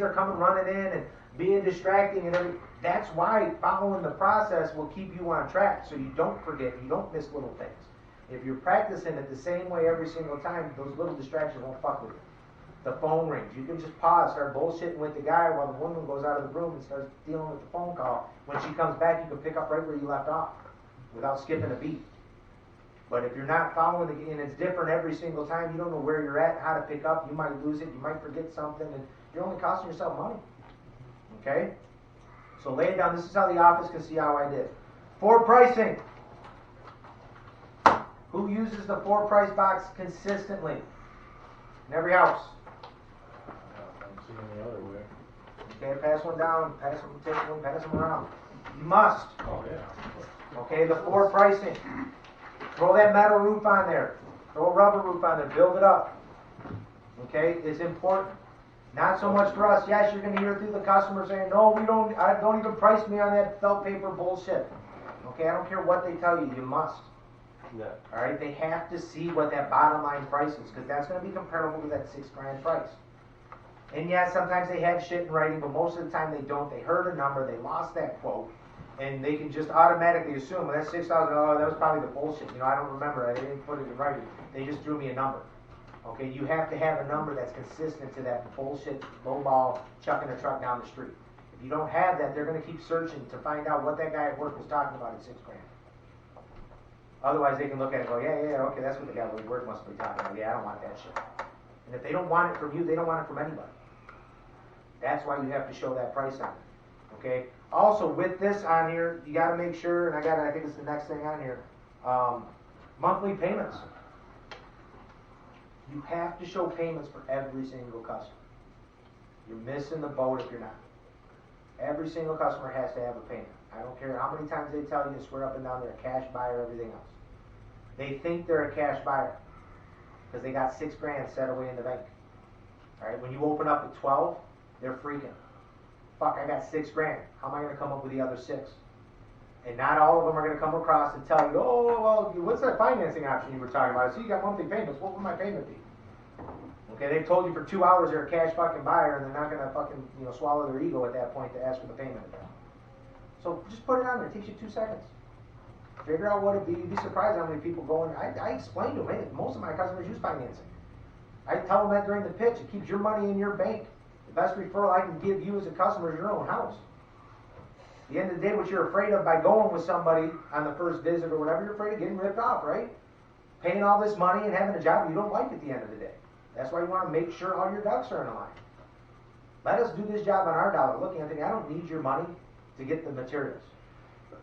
are coming running in and being distracting and everything. That's why following the process will keep you on track, so you don't forget, you don't miss little things. If you're practicing it the same way every single time, those little distractions won't fuck with you. The phone rings. You can just pause, start bullshitting with the guy while the woman goes out of the room and starts dealing with the phone call. When she comes back, you can pick up right where you left off without skipping a beat. But if you're not following the, and it's different every single time, you don't know where you're at, how to pick up, you might lose it, you might forget something, and you're only costing yourself money. Okay? So lay it down. This is how the office can see how I did. For pricing. Who uses the 4 price box consistently? In every house. I don't see any other way. Okay, pass one down, pass them, take one, pass them around. You must. Oh, yeah. Okay, the 4 pricing. Throw that metal roof on there. Throw a rubber roof on there. Build it up. Okay, it's important. Not so much for us. Yes, you're going to hear through the customer saying, no, we don't, don't even price me on that felt paper bullshit. Okay, I don't care what they tell you, you must. Yeah. All right, they have to see what that bottom line price is, because that's going to be comparable to that $6,000 price. And yeah, sometimes they have shit in writing, but most of the time they don't. They heard a number, they lost that quote, and they can just automatically assume, well, that's $6,000. Oh, that was probably the bullshit. You know, I don't remember. I didn't put it in writing. They just threw me a number. Okay, you have to have a number that's consistent to that bullshit lowball chucking a truck down the street. If you don't have that, they're going to keep searching to find out what that guy at work was talking about at $6,000. Otherwise, they can look at it and go, yeah, okay, that's what the guy at work must be talking about. Yeah, I don't want that shit. And if they don't want it from you, they don't want it from anybody. That's why you have to show that price on it. Okay? Also, with this on here, you got to make sure, and I think it's the next thing on here, monthly payments. You have to show payments for every single customer. You're missing the boat if you're not. Every single customer has to have a payment. I don't care how many times they tell you to swear up and down they're a cash buyer, everything else. They think they're a cash buyer because they got $6,000 set away in the bank. All right, when you open up at 12, they're freaking. Fuck, I got $6,000. How am I going to come up with the other 6? And not all of them are going to come across and tell you, oh, well, what's that financing option you were talking about? I see you got monthly payments. What would my payment be? Okay, they've told you for 2 hours they're a cash fucking buyer, and they're not going to fucking swallow their ego at that point to ask for the payment again. So just put it on there. It takes you 2 seconds. Figure out what it'd be. You'd be surprised how many people go in. I explain to them, hey, most of my customers use financing. I tell them that during the pitch. It keeps your money in your bank. The best referral I can give you as a customer is your own house. At the end of the day, what you're afraid of by going with somebody on the first visit or whatever, you're afraid of getting ripped off, right? Paying all this money and having a job you don't like at the end of the day. That's why you want to make sure all your ducks are in a line. Let us do this job on our dollar. Look, Anthony, I don't need your money to get the materials.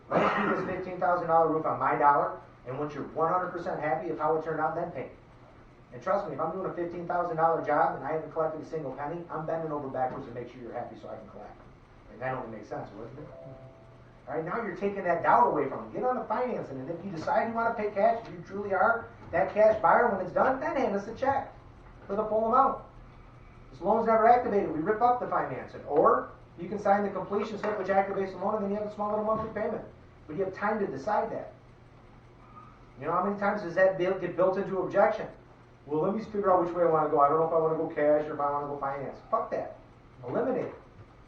Let us do this $15,000 roof on my dollar, and once you're 100% happy of how it turned out, then pay. And trust me, if I'm doing a $15,000 job and I haven't collected a single penny, I'm bending over backwards to make sure you're happy so I can collect. And that only makes sense, wouldn't it? All right, now you're taking that doubt away from them. Get on the financing, and if you decide you want to pay cash, if you truly are that cash buyer, when it's done, then hand us a check for the full amount. This loan's never activated. We rip up the financing. Or you can sign the completion slip, which activates the loan, and then you have a small little monthly payment. But you have time to decide that. You know how many times does that get built into objection? Well, let me figure out which way I want to go. I don't know if I want to go cash or if I want to go finance. Fuck that. Eliminate it.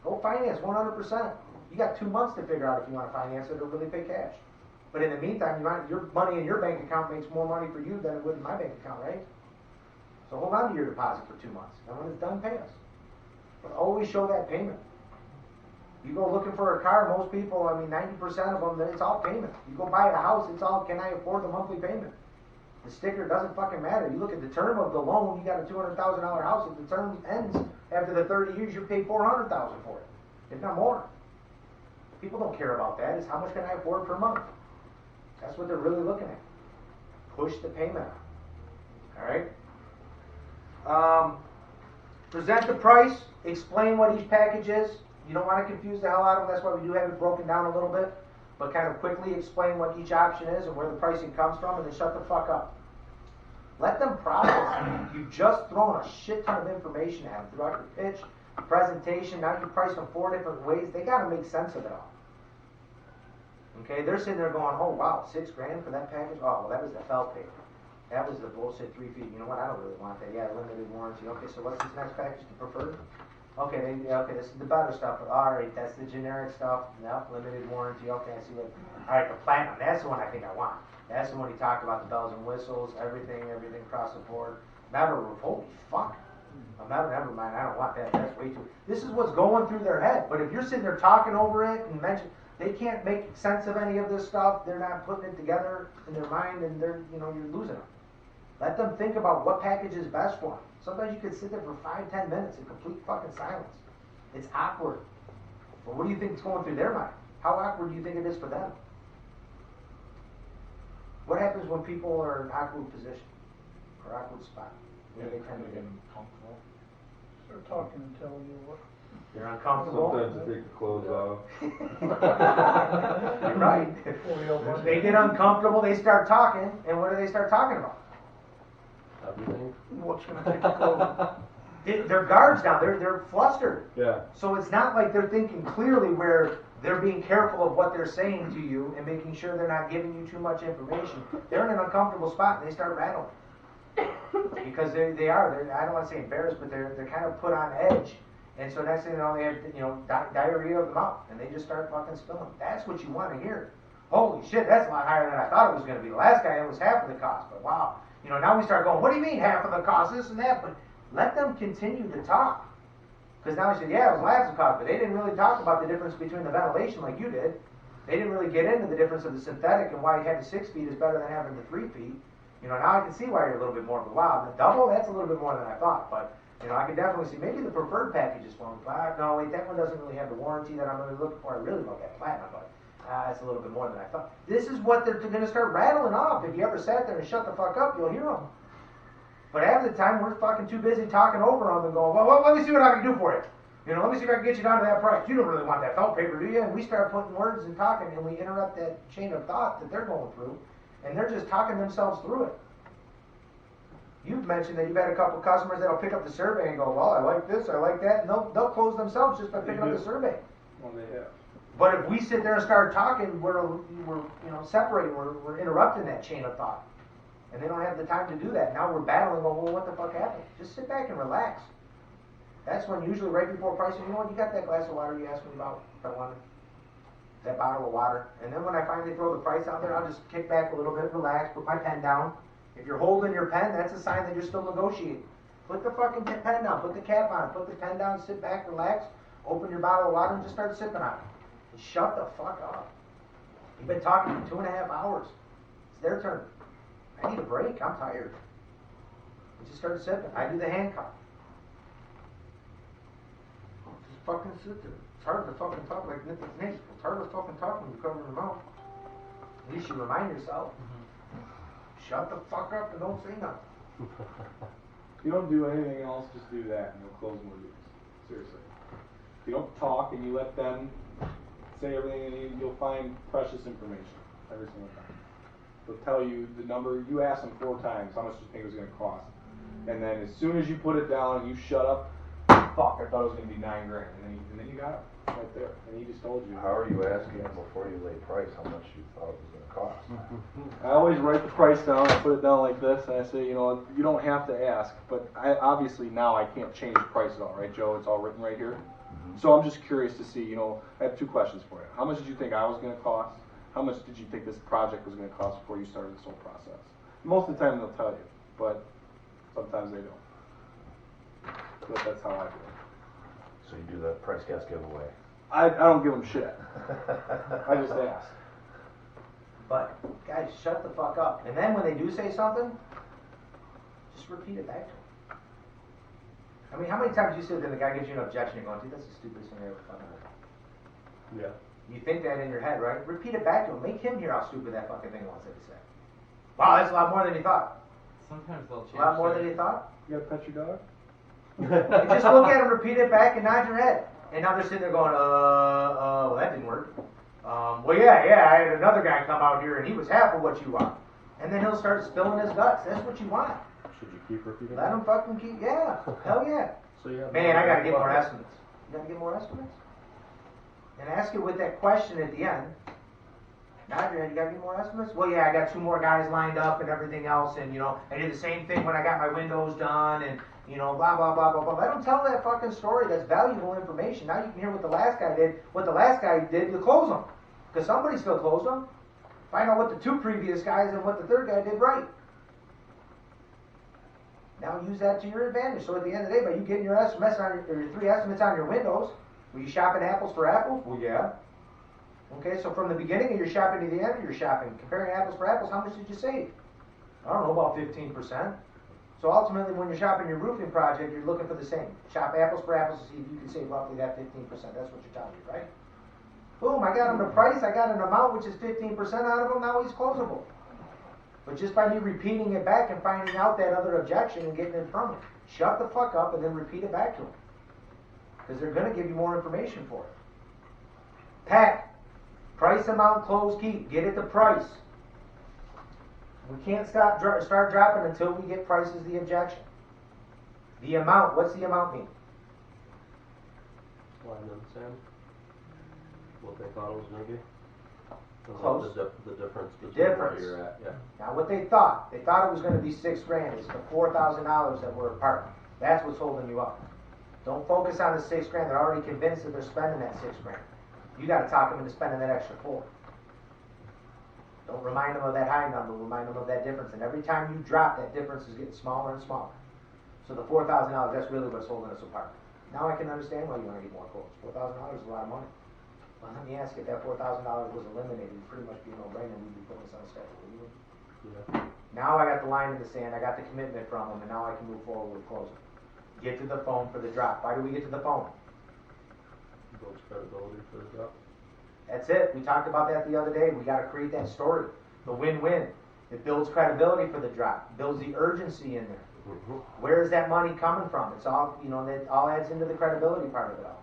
Go finance 100%. You got 2 months to figure out if you want to finance it or really pay cash. But in the meantime, your money in your bank account makes more money for you than it would in my bank account, right? So hold on to your deposit for 2 months. And when it's done, pay us. But always show that payment. You go looking for a car, most people, 90% of them, it's all payment. You go buy a house, it's all, can I afford the monthly payment? The sticker doesn't fucking matter. You look at the term of the loan, you got a $200,000 house. If the term ends after the 30 years, you pay $400,000 for it, if not more. People don't care about that. It's how much can I afford per month? That's what they're really looking at. Push the payment up. All right? Present the price. Explain what each package is. You don't want to confuse the hell out of them. That's why we do have it broken down a little bit. But kind of quickly explain what each option is and where the pricing comes from, and then shut the fuck up. Let them process it. You've just thrown a shit ton of information at them throughout your pitch, presentation. Now you price them 4 different ways. They got to make sense of it all. Okay, they're sitting there going, oh wow, $6,000 for that package? Oh, well, that was the felt paper. That was the bullshit 3 feet. You know what? I don't really want that. Yeah, limited warranty. Okay, so what's this next package, the preferred? Okay, okay, this is the better stuff, but alright, that's the generic stuff, nope, limited warranty, okay, I see what, alright, the platinum, that's the one I think I want. That's the one he talked about, the bells and whistles, everything across the board. Never, holy fuck. Never mind, I don't want that, that's way too, this is what's going through their head, but if you're sitting there talking over it and they can't make sense of any of this stuff, they're not putting it together in their mind, and you're losing them. Let them think about what package is best for them. Sometimes you could sit there for 5-10 minutes in complete fucking silence. It's awkward. But what do you think is going through their mind? How awkward do you think it is for them? What happens when people are in an awkward position or awkward spot? What do they tend to do? Uncomfortable. Start talking and telling you what. They're uncomfortable. Sometimes they take the clothes off. You're right. They get uncomfortable, they start talking, and what do they start talking about? Everything. What's gonna take the clothes? Their guard's down, they're flustered. Yeah. So it's not like they're thinking clearly where they're being careful of what they're saying to you and making sure they're not giving you too much information. They're in an uncomfortable spot and they start rattling. Because they are, I don't want to say embarrassed, but they're kind of put on edge. And so next thing you know, they have, diarrhea of the mouth, and they just start fucking spilling. That's what you want to hear. Holy shit, that's a lot higher than I thought it was going to be. The last guy, it was half of the cost, but wow. Now we start going, what do you mean half of the cost, this and that? But let them continue to talk. Because now we said, yeah, it was half the cost, but they didn't really talk about the difference between the ventilation like you did. They didn't really get into the difference of the synthetic and why having 6 feet is better than having the 3 feet. Now I can see why you're a little bit more, but wow, the double, that's a little bit more than I thought. But, I can definitely see, maybe the preferred package is for me. But no, wait, that one doesn't really have the warranty that I'm really looking for. I really love that platinum, but that's a little bit more than I thought. This is what they're going to start rattling off. If you ever sat there and shut the fuck up, you'll hear them. But half the time, we're fucking too busy talking over them and going, well, let me see what I can do for you. Let me see if I can get you down to that price. You don't really want that felt paper, do you? And we start putting words and talking, and we interrupt that chain of thought that they're going through, and they're just talking themselves through it. You've mentioned that you've had a couple customers that'll pick up the survey and go, well, I like this, I like that, and they'll close themselves just by picking up the survey. Well, they have. But if we sit there and start talking, we're separating, we're interrupting that chain of thought. And they don't have the time to do that. Now we're battling, well, what the fuck happened? Just sit back and relax. That's when usually right before pricing, you got that glass of water you asked me about, if I wanted that bottle of water. And then when I finally throw the price out there, I'll just kick back a little bit, relax, put my pen down. If you're holding your pen, that's a sign that you're still negotiating. Put the fucking pen down, put the cap on, put the pen down, sit back, relax, open your bottle of water and just start sipping on it. And shut the fuck up. You've been talking for 2.5 hours. It's their turn. I need a break, I'm tired. I just started sipping. I do the handcuff. Just fucking sit there. It's hard to fucking talk like Nick. It's hard to fucking talk when you cover your mouth. At least you remind yourself. Shut the fuck up and don't say nothing. If you don't do anything else, just do that and you'll close more deals. Seriously. If you don't talk and you let them say everything, and you'll find precious information every single time. They'll tell you the number, you ask them 4 times how much you think it was going to cost. And then as soon as you put it down and you shut up, fuck, I thought it was going to be $9 grand. And then you got it right there. And he just told you. How are you asking before you lay price how much you thought it was going to cost? I always write the price down. I put it down like this, and I say, you don't have to ask. But obviously now I can't change the price at all, right, Joe? It's all written right here. So I'm just curious to see, I have 2 questions for you. How much did you think I was going to cost? How much did you think this project was going to cost before you started this whole process? Most of the time they'll tell you, but sometimes they don't. But that's how I do it. So you do the price guess giveaway. I don't give them shit. I just ask. But, guys, shut the fuck up. And then when they do say something, just repeat it back to them. I mean, how many times you sit there and the guy gives you an objection, you're going, dude, that's the stupidest thing I ever fucking heard. Yeah. You think that in your head, right? Repeat it back to him. Make him hear how stupid that fucking thing was that he said. Wow, that's a lot more than he thought. Sometimes they'll change. A lot more than he thought. You gotta pet your dog? You just look at him, repeat it back, and nod your head. And now they're sitting there going, well, that didn't work. Well, yeah, I had another guy come out here, and he was half of what you are. And then he'll start spilling his guts. That's what you want. Should you keep repeating? Let him fucking keep, yeah, hell yeah. So you have Man, I gotta get more estimates. You gotta get more estimates? And ask it with that question at the end. Now, you gotta get more estimates? Well, yeah, I got 2 more guys lined up and everything else, and I did the same thing when I got my windows done, and you know, blah, blah, blah, blah, blah. Let them tell that fucking story. That's valuable information. Now you can hear what the last guy did to close them. Because somebody still closed them. Find out what the two previous guys and what the third guy did right. Now use that to your advantage. So at the end of the day, by you getting your estimates on your 3 estimates on your windows, were you shopping apples for apples? Well, yeah. Okay, so from the beginning of your shopping to the end of your shopping, comparing apples for apples, how much did you save? I don't know, about 15%. So ultimately, when you're shopping your roofing project, you're looking for the same. Shop apples for apples to see if you can save roughly that 15%. That's what you're telling me, right? Boom, I got him the price, I got an amount which is 15% out of him, now he's closable. But just by me repeating it back and finding out that other objection and getting it from him, shut the fuck up and then repeat it back to him. Because they're going to give you more information for it. Pat, price, amount, close, keep. Get it the price. We can't start dropping until we get price as the objection. The amount, what's the amount mean? Line in the sand. What they thought it was gonna be. Close. The difference between Difference. where you're at, yeah. Now what they thought it was going to be $6,000. It's the $4,000 that were apart. That's what's holding you up. Don't focus on the $6,000. They're already convinced that they're spending that $6,000. You got to talk them into spending that extra $4,000. Don't remind them of that high number. Remind them of that difference. And every time you drop, that difference is getting smaller and smaller. So the $4,000, that's really what's holding us apart. Now I can understand why you want to get more quotes. $4,000 is a lot of money. Well, let me ask you, if that $4,000 was eliminated, it'd pretty much be a no-brainer. We'd be putting this on the schedule. Yeah. Now I got the line in the sand. I got the commitment from them, and now I can move forward with closing. Get to the phone for the drop. Why do we get to the phone? Builds credibility for the job. That's it. We talked about that the other day. We got to create that story. The win-win. It builds credibility for the drop. Builds the urgency in there. Mm-hmm. Where is that money coming from? It's all, that all adds into the credibility part of it all.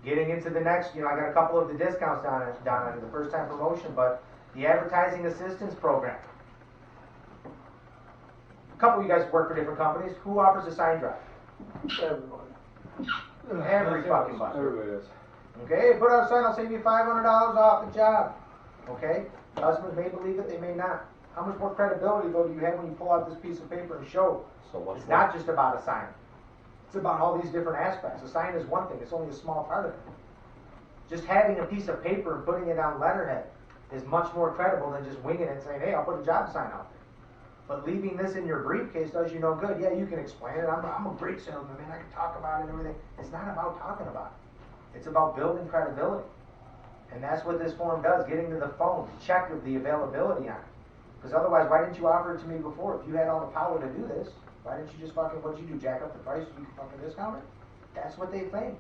Getting into the next, I got a couple of the discounts down on the first time promotion, but the advertising assistance program. A couple of you guys work for different companies. Who offers a sign drive? Everybody. Every fucking bunch. Everybody is. Okay, put out a sign, I'll save you $500 off the job. Okay? Customers may believe it, they may not. How much more credibility, though, do you have when you pull out this piece of paper and show? So much It's more. not just about a sign. It's about all these different aspects. A sign is one thing, it's only a small part of it. Just having a piece of paper and putting it on letterhead is much more credible than just winging it and saying, hey, I'll put a job sign out there. But leaving this in your briefcase does you no good. Yeah, you can explain it. I'm a great salesman, man. I can talk about it and everything. It's not about talking about it. It's about building credibility. And that's what this form does, getting to the phone to check the availability on it. Because otherwise, why didn't you offer it to me before? If you had all the power to do this, why didn't you just what'd you do, jack up the price so you could fucking discount it? That's what they think.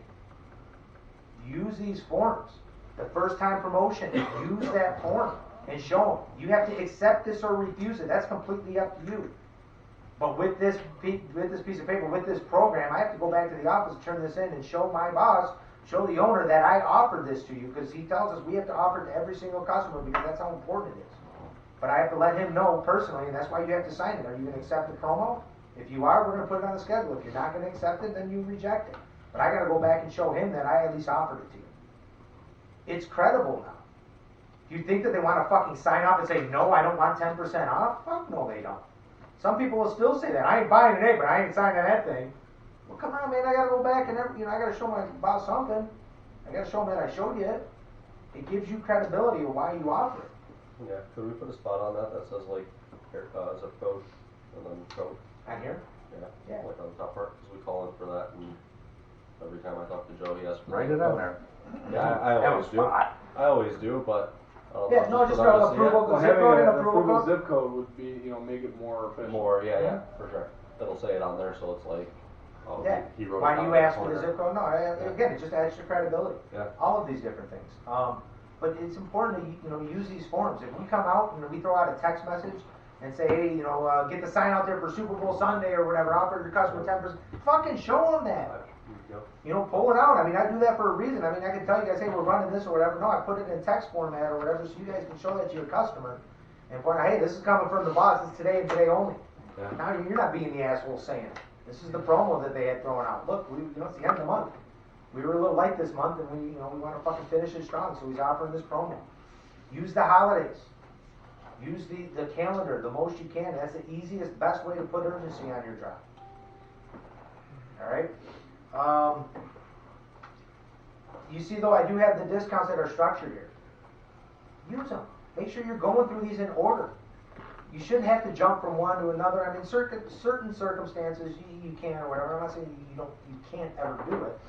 Use these forms. The first time promotion, use that form and show them. You have to accept this or refuse it. That's completely up to you. But with this piece of paper, with this program, I have to go back to the office, turn this in, and show my boss, show the owner that I offered this to you, because he tells us we have to offer it to every single customer because that's how important it is. But I have to let him know personally, and that's why you have to sign it. Are you going to accept the promo? If you are, we're going to put it on the schedule. If you're not going to accept it, then you reject it. But I got to go back and show him that I at least offered it to you. It's credible now. Do you think that they want to fucking sign off and say, no, I don't want 10% off? Fuck no, they don't. Some people will still say that. I ain't buying today, but I ain't signing that thing. Well, come on, man. I got to go back and I got to show my boss something. I got to show him that I showed you it. It gives you credibility of why you offer it. Yeah, could we put a spot on that says like zip code and then code? On here? Yeah. Like on the top part, because we call in for that, and every time I talk to Joe, he asks for Write the it on code. there. Yeah, I always do. I always do, but Yeah, no, just for them to for see it. approval. Well, Zip having code and an approval approval code? zip code would be, make it more official. More, yeah, for sure. It'll say it on there, so it's like, oh, Yeah. he wrote Why it do down you in ask for corner. the zip code? No, again, it just adds to credibility. Yeah. All of these different things. But it's important to use these forms. If we come out and we throw out a text message and say, hey, get the sign out there for Super Bowl Sunday or whatever, offer your customer 10%. Fucking show them that. Yep. Pull it out. I mean, I do that for a reason. I mean, I can tell you guys, hey, we're running this or whatever. No, I put it in text format or whatever, so you guys can show that to your customer and point out, hey, this is coming from the boss. It's today and today only. Yeah. Now you're not being the asshole saying it. This is the promo that they had thrown out. Look, it's the end of the month. We were a little light this month, and we want to fucking finish it strong. So he's offering this promo. Use the holidays. Use the calendar the most you can. That's the easiest, best way to put urgency on your job. Alright? You see though, I do have the discounts that are structured here. Use them. Make sure you're going through these in order. You shouldn't have to jump from one to another. I mean, certain circumstances you can or whatever. I'm not saying you can't ever do it.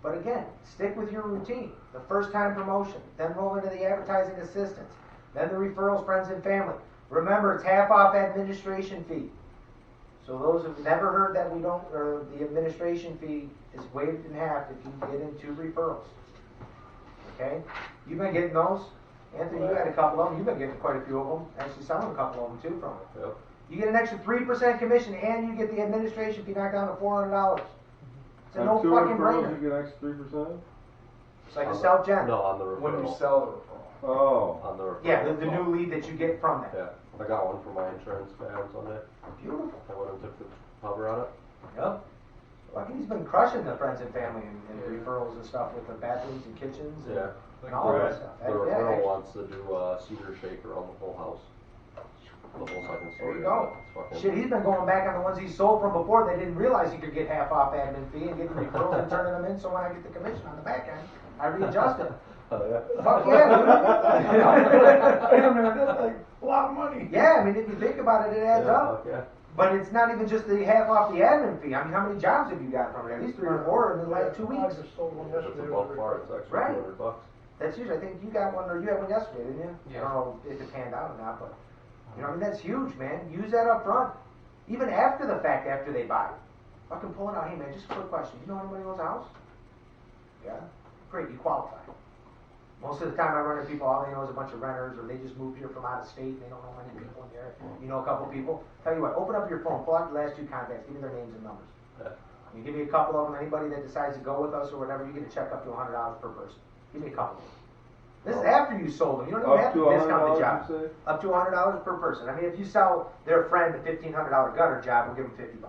But again, stick with your routine. The first time promotion, then roll into the advertising assistance, then the referrals, friends and family. Remember, it's half off administration fee. So those who've never heard that or the administration fee is waived in half if you get in 2 referrals. Okay? You've been getting those? Anthony, you had a couple of them. You've been getting quite a few of them. Actually, selling a couple of them too from it. Yep. You get an extra 3% commission and you get the administration fee knocked down to $400. It's a no fucking brainer. You get extra 3%? It's like a self-gen. No, on the referral. When you sell the referral. Oh. On the referral. Yeah, the new lead that you get from that. Yeah, I got one for my insurance guy on Sunday. Beautiful. I went and took the cover on it. Yep. Lucky he's been crushing the friends and family and referrals and stuff with the bathrooms and kitchens and, Yeah. and all that stuff. The referral wants to do a cedar shake around the whole house. The whole second There story. you go. It's fucking- Shit, he's been going back on the ones he sold from before. They didn't realize he could get half off admin fee and getting referrals and turning them in. So when I get the commission on the back end, I readjust it. Oh, yeah. Fuck yeah, Wait a minute, that's like a lot of money. dude. Yeah, I mean, if you think about it, it adds up. Yeah. But it's not even just the half off the admin fee. I mean, how many jobs have you got from it? At least 3 or 4 in the last 2 I weeks. just sold one It's yesterday. above par, it's actually Right. $200. That's huge. I think you got one, or you had one yesterday, didn't you? Yeah. I don't know if it panned out or not, but you know, I mean, that's huge, man. Use that up front, even after the fact, after they buy. Fucking pull it out. Hey, man, just a quick question. You know anybody who owns a house? Yeah. Great, you qualify. Most of the time, I run into people. All they know is a bunch of renters, or they just moved here from out of state. And they don't know many people in the area. You know a couple people. Tell you what, open up your phone, pull out your last 2 contacts, give me their names and numbers. Yeah. You give me a couple of them. Anybody that decides to go with us or whatever, you get a check up to $100 per person. Give me a couple of them. This is after you sold them. You don't even have Up to to discount the $100, job. you say? Up to $100 per person. I mean, if you sell their friend a $1,500 gutter job, we'll give them $50.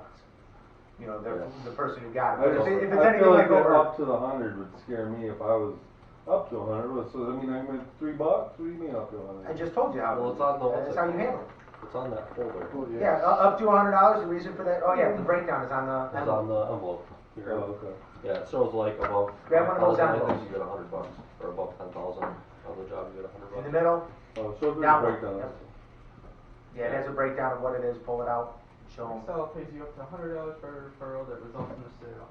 You know, the person who got it. But if it's I anything feel like like that over, up to the 100 would scare me if I was up to 100. So I mean, I made $3. What do you mean up to 100? I just told you how. Well, it's on the. That's how you handle it. It's on that folder. Oh, Yeah, up to $100. The reason for that? Oh yeah, the breakdown is on the. It's on the envelope. Here. Oh, okay. Yeah, it shows like above Grab one of those 5,000, I envelopes. think you get $100, or above 10,000 on the job, you get $100. In the middle. Oh, so there's a Down. breakdown. Yep. Yeah, it has a breakdown of what it is. Pull it out. Show them. Excel pays you up to $100 for a referral that results in a sale.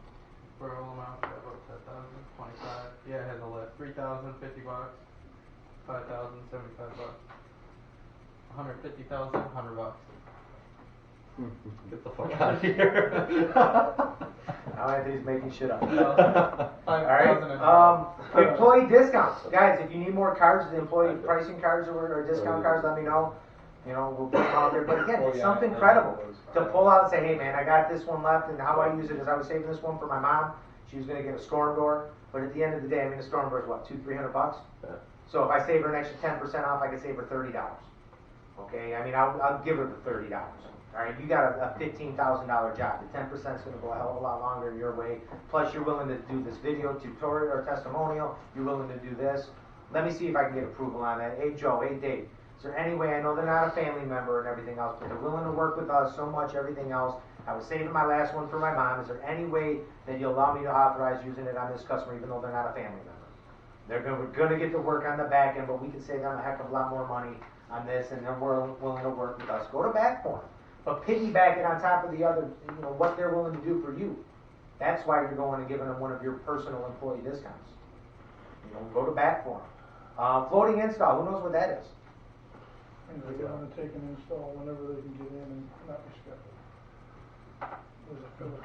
Referral amount of about 10,000, 25. Yeah, it has a list. 3,000, $50. 5,000, $75. 150,000, $100. Get the fuck out of here. Now Anthony's making shit up. No. All right. Employee discounts, guys. If you need more cards, the employee pricing cards or discount cards, let me know. You know, we'll put them out there. But again, it's something credible to pull out and say, hey man, I got this one left, and how I use it is I was saving this one for my mom. She was gonna get a storm door, but at the end of the day, I mean, the storm door is what, $200-300? Yeah. So if I save her an extra 10% off, I can save her $30. Okay, I mean, I'll give her the $30. All right, you got a $15,000 job. The 10% is going to go a hell of a lot longer in your way. Plus, you're willing to do this video tutorial or testimonial. You're willing to do this. Let me see if I can get approval on that. Hey, Joe. Hey, Dave. Is there any way? I know they're not a family member and everything else, but they're willing to work with us so much. Everything else. I was saving my last one for my mom. Is there any way that you allow me to authorize using it on this customer, even though they're not a family member? We're going to get to work on the back end, but we can save them a heck of a lot more money on this, and they're willing to work with us. Go to back form. But piggyback it on top of the other, you know, what they're willing to do for you. That's why you're going and giving them one of your personal employee discounts. You know, go to bat for them. Floating install, who knows what that is? And they're gonna take an install whenever they can get in and not be scheduled. There's a filler.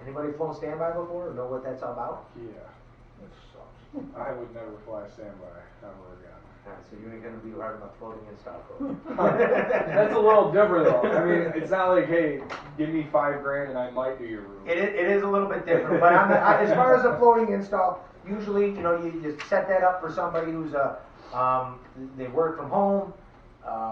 Anybody flown standby before or know what that's all about? Yeah. It sucks. I would never fly standby ever again. Alright, so you ain't gonna be hard about floating install. That's a little different though. I mean, it's not like, hey, give me $5,000 and I might do your room. It is a little bit different, but as far as a floating install, usually, you know, you set that up for somebody who's they work from home,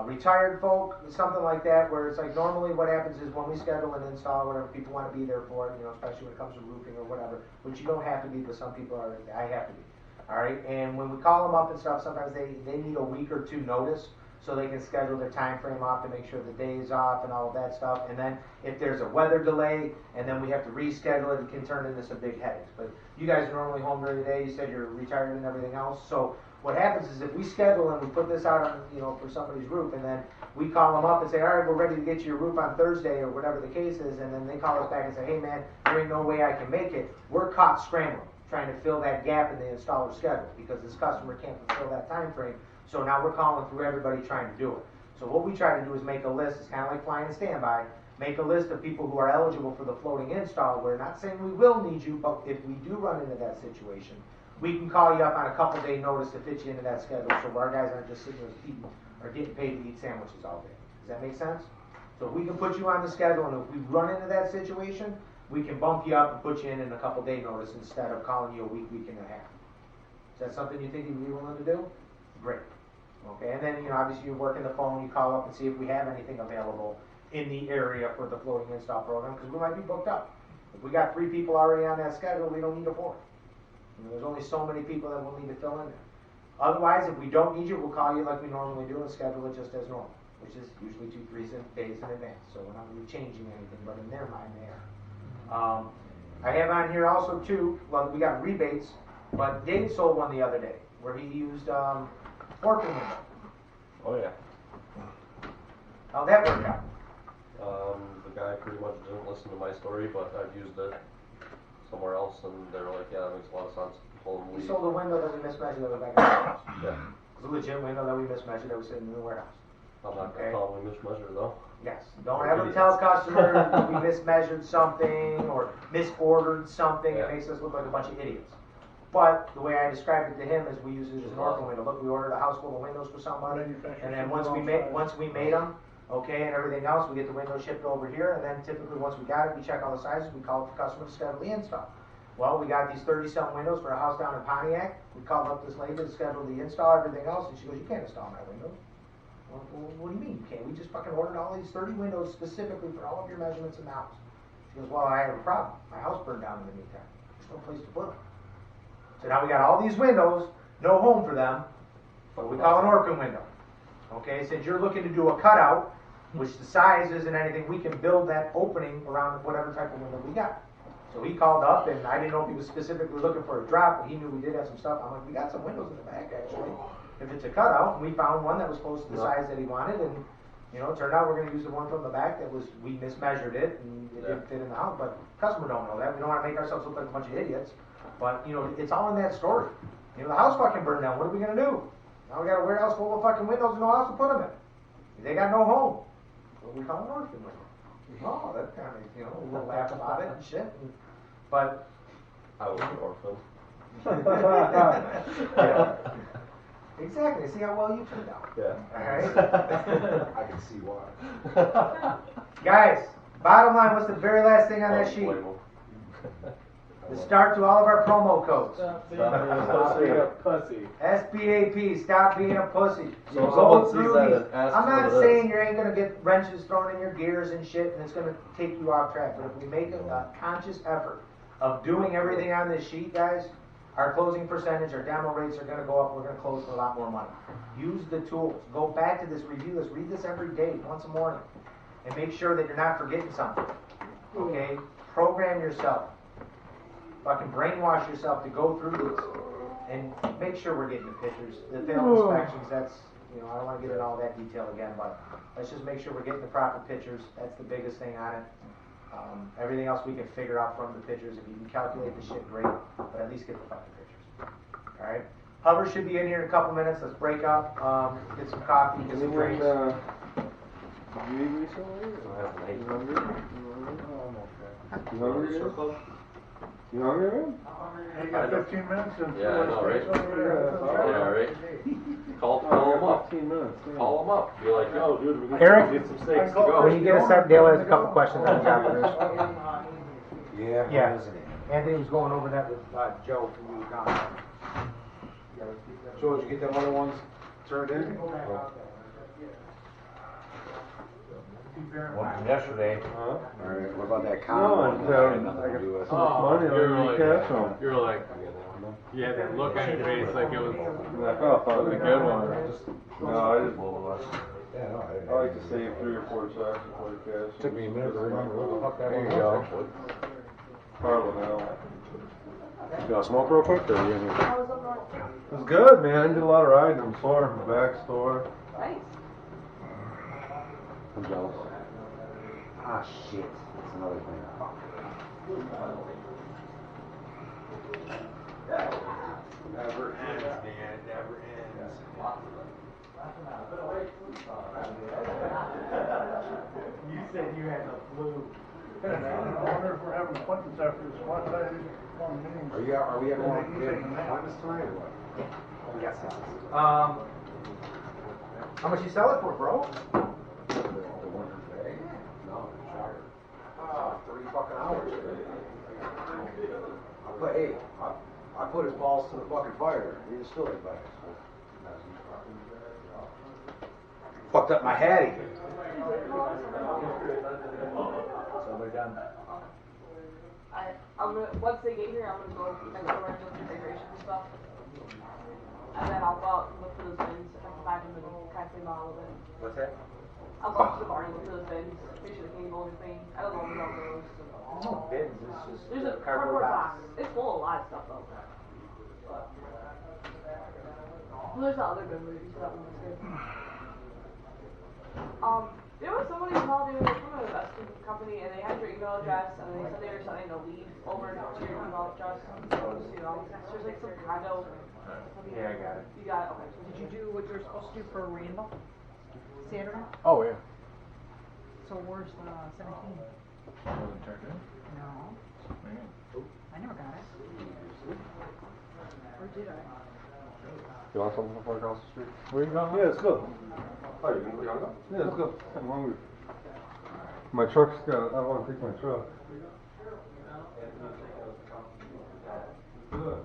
retired folk, something like that, where it's like normally what happens is when we schedule an install, whatever, people want to be there for it, you know, especially when it comes to roofing or whatever, which you don't have to be, but some people I have to be. All right, and when we call them up and stuff, sometimes they need a week or two notice. so they can schedule their time frame off to make sure the day is off and all of that stuff. And then if there's a weather delay and then we have to reschedule it, it can turn into some big headaches. But you guys are normally home during the day, you said you're retired and everything else. So what happens is if we schedule and we put this out on, for somebody's roof, and then we call them up and say, all right, we're ready to get you your roof on Thursday or whatever the case is, and then they call us back and say, hey man, there ain't no way I can make it, we're caught scrambling, trying to fill that gap in the installer's schedule because this customer can't fulfill that time frame. So now we're calling through everybody trying to do it. So what we try to do is make a list, it's kind of like flying a standby, make a list of people who are eligible for the floating install. We're not saying we will need you, but if we do run into that situation, we can call you up on a couple day notice to fit you into that schedule so our guys aren't just sitting there eating or getting paid to eat sandwiches all day. Does that make sense? So if we can put you on the schedule, and if we run into that situation, we can bump you up and put you in a couple day notice instead of calling you a week and a half. Is that something you think you'd be willing to do? Great. Okay, and then obviously you work in the phone, you call up and see if we have anything available in the area for the floating install program, because we might be booked up. If we got 3 people already on that schedule, we don't need a 4th. There's only so many people that we'll need to fill in there. Otherwise, if we don't need you, we'll call you like we normally do and schedule it just as normal, which is usually 2-3 days in advance. So we're not really changing anything, but in their mind they are. I have on here also too, well, we got rebates, but Dave sold one the other day where he used Orphan window. Oh yeah. How'd that work out? The guy pretty much didn't listen to my story, but I've used it somewhere else, and they were like, yeah, that makes a lot of sense. Told them We sold a window that we mismeasured that was back in the warehouse. Yeah. It was a legit window that we mismeasured that was sitting in the warehouse. I'm not Okay. gonna tell them we mismeasured though. Yes. Don't ever tell customers we mismeasured something or misordered something. Yeah. It makes us look like a bunch of idiots. But the way I described it to him is we use it as an orphan window. Look, we ordered a house full of windows for somebody, and then once we made them, okay, and everything else, we get the window shipped over here, and then typically once we got it, we check all the sizes, we call up the customer to schedule the install. Well, we got these 30-some windows for a house down in Pontiac. We called up this lady to schedule the install, everything else, and she goes, you can't install my windows. Well, what do you mean you can't? We just fucking ordered all these 30 windows specifically for all of your measurements in the house. She goes, well, I have a problem. My house burned down in the meantime. There's no place to put them. So now we got all these windows, no home for them, what we call an orphan window. Okay, since you're looking to do a cutout, which the size isn't anything, we can build that opening around whatever type of window we got. So he called up, and I didn't know if he was specifically looking for a drop, but he knew we did have some stuff. I'm like, we got some windows in the back, actually. If it's a cutout, and we found one that was close to the size that he wanted, and it turned out we're going to use the one from the back that was, we mismeasured it, and it didn't fit in the house, but customer don't know that. We don't want to make ourselves look like a bunch of idiots, but, it's all in that story. The house fucking burned down, what are we going to do? Now we got a warehouse full of fucking windows and no house to put them in. They got no home. What we call an orphan window. Oh, that kind of, a little laugh about it and shit. But I was an orphan. yeah. Exactly. See how well you turned out. Yeah. Alright? I can see why. Guys, bottom line, what's the very last thing on that sheet? The start to all of our promo codes. Stop being a pussy. SBAP, stop being a pussy. So You if go someone sees through that these. and asks I'm not what it saying you ain't gonna get wrenches thrown in your gears and shit and it's gonna take you off track, but if we make a conscious effort of doing everything on this sheet, guys, our closing percentage, our demo rates are gonna go up, we're gonna close for a lot more money. Use the tools. Go back to this, review this, read this every day, once a morning, and make sure that you're not forgetting something. Okay? Program yourself. Fucking brainwash yourself to go through this and make sure we're getting the pictures. The failed inspections, that's, I don't want to get into all that detail again, but let's just make sure we're getting the proper pictures. That's the biggest thing on it. Everything else we can figure out from the pictures. If you can calculate the shit, great, but at least get the fucking pictures. Alright? Hover should be in here in a couple minutes. Let's break up, get some coffee, get some drinks. Did you eat recently? You hungry? You hungry? You hungry, man? You got 15 minutes and. Yeah, I know, right? Yeah, right. Call them up. 15 minutes. Yeah. Call them up. Be like, yo, dude, we Eric? get some steaks to go. When you get a set, Dale has a couple questions on the job for this. Yeah, Yeah. isn't it? Anthony was going over that with Joe from you gone. So did you get them other ones turned in? One from yesterday. Huh? Alright, what about that No, common one? I got Nothing to do with- so much money, I you're don't like- really catch them. You're like, Yeah, that look on your face like it was. Oh, that was a good one. No, I just, Yeah, no, I like to save 3 or 4 checks before the cash. Took me a minute to remember what the fuck that There one you was, go. actually. Carla now. You want to smoke real quick, or are you in here? How was up north? It was good, man. Did a lot of riding. I'm sore. My back's sore. Nice. I'm jealous. Ah, shit. That's another thing. Never ends, man. It never ends. You said you had the flu. I wonder if we're having appointments after this, what time, one meeting. Are we having They more can take a nap. appointments tonight or what? We got some. How much you sell it for, bro? The one for today? No, shower. 3 fucking hours. I put his balls to the fucking fire. He was still advice. Fucked up my hattie. So they're done. I'm gonna, once they get here, I'm gonna go next door and look at decorations and stuff. And then I'll go out and look for those bins, if I can find them and kind of clean them out a little bit. What's that? I'll go out to the barn and look for those bins, make sure the cable is clean. I don't know what about those. There's no bins, it's just There's a cardboard box. It's full of a lot of stuff though. Well, there's that other bin movie, so that one was good. There was somebody who called me from an investment company and they had your email address and they said they were sending a lead over to your email address. So, you know, there's like some condo. Yeah, I got it. You got it, okay. Did you do what you were supposed to do for Randall? Saturday? Oh, yeah. So where's the 17? Wasn't turned in? No, Man. I never got it. Or did I? You want something before I cross the street? Where you going? Yeah, it's good. Oh, you gonna go? Yeah, it's good. I'm hungry. My truck's got, I want to take my truck. Good.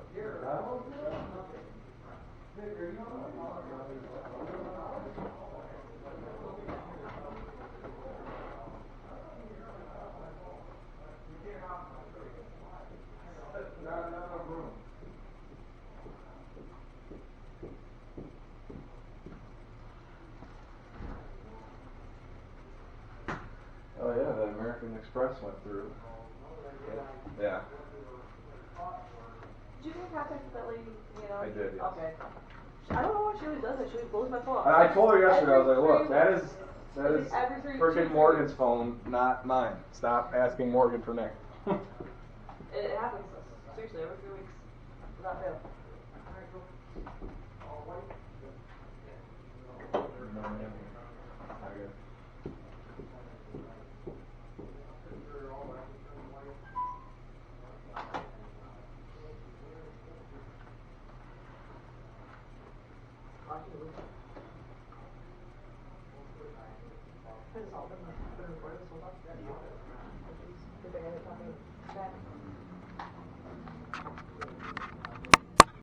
Oh, yeah, that American Express went through. Yeah. Did you get in contact with that lady? You know? I did, yes. Okay. I don't know what she always does. It. She always blows my phone up. I told her yesterday, I was like, Every look, 3 that weeks. is It's like every 3 frickin' 2 Morgan's phone, not mine. Stop asking Morgan for Nick. It happens. Seriously, every 3 weeks. Without fail. Alright, cool. Not good. Has this all been recorded this whole time? Did they end up talking?